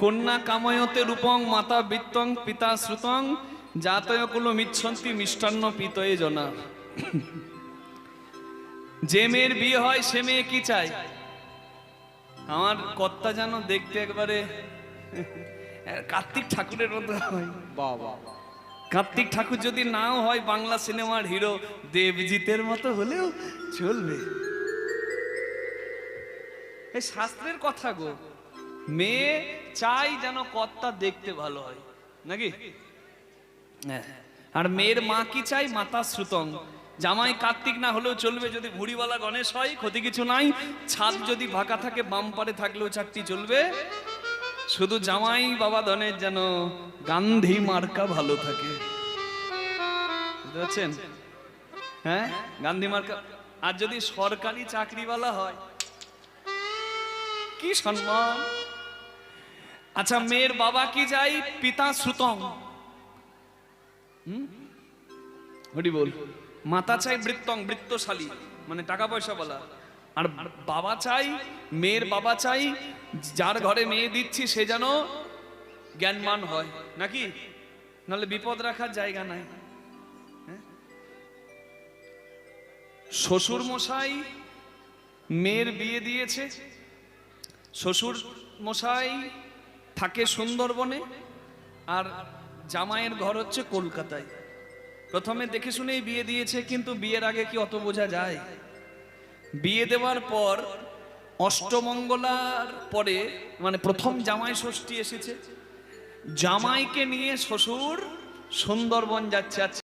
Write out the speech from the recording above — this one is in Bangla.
কন্যা কাময়তে রূপং মাতা বৃত্তং পিতা শ্রুতং জাতয় কুলো মিচ্ছন্তি মিষ্টান্ন পিতয়ে জনা। যে মেয়ের বিয়ে হয় সে মেয়ে কি চায়? আমার কর্তা যেন দেখতে একবারে কার্তিক ঠাকুরের মতো হয়। বাবা, কার্তিক ঠাকুর যদি নাও হয় বাংলা সিনেমার হিরো দেবজিতের মতো হলেও চলবে। এই শাস্ত্রের কথা গো। মেয়ে চাই যেন কর্তা দেখতে ভালো হয়, নাকি? আর মেয়ের মা কি চাই? মাতা শ্রুতং। জামাই কার্তিক না হলেও চলবে, যদি ভুড়িওয়ালা গণেশ হয় ক্ষতি কিছু নাই। ছাদ যদি ফাঁকা থাকে বাম পারে থাকলেও চারটি চলবে। শুধু জামাই বাবা ধনের যেন গান্ধী মার্কা ভালো থাকে, বুঝতে পারছেন? হ্যাঁ, গান্ধী মার্কা। আর যদি সরকারি চাকরিওয়ালা হয় কি সম্মান। আচ্ছা, মেয়ের বাবা কি চাই? পিতা শ্রুতং। হরি বল। মাতা চাই বৃত্তং, বৃত্তশালী মানে টাকা পয়সা বলা। আর বাবা চাই, মেয়ের বাবা চাই যার ঘরে মেয়ে দিচ্ছি সে যেন জ্ঞানমান হয়, নাকি? নাহলে বিপদ রাখার জায়গা নাই। শ্বশুর মশাই মেয়ের বিয়ে দিয়েছে। শ্বশুর মশাই থাকে সুন্দরবনে আর জামাইয়ের ঘর হচ্ছে কলকাতায়। প্রথমে দেখে শুনেই বিয়ে দিয়েছে, কিন্তু বিয়ের আগে কি অত বোঝা যায়? বিয়ে দেওয়ার পর অষ্টমঙ্গলার পরে মানে প্রথম জামাই ষষ্ঠী এসেছে। জামাইকে নিয়ে শ্বশুর সুন্দরবন যাচ্ছে।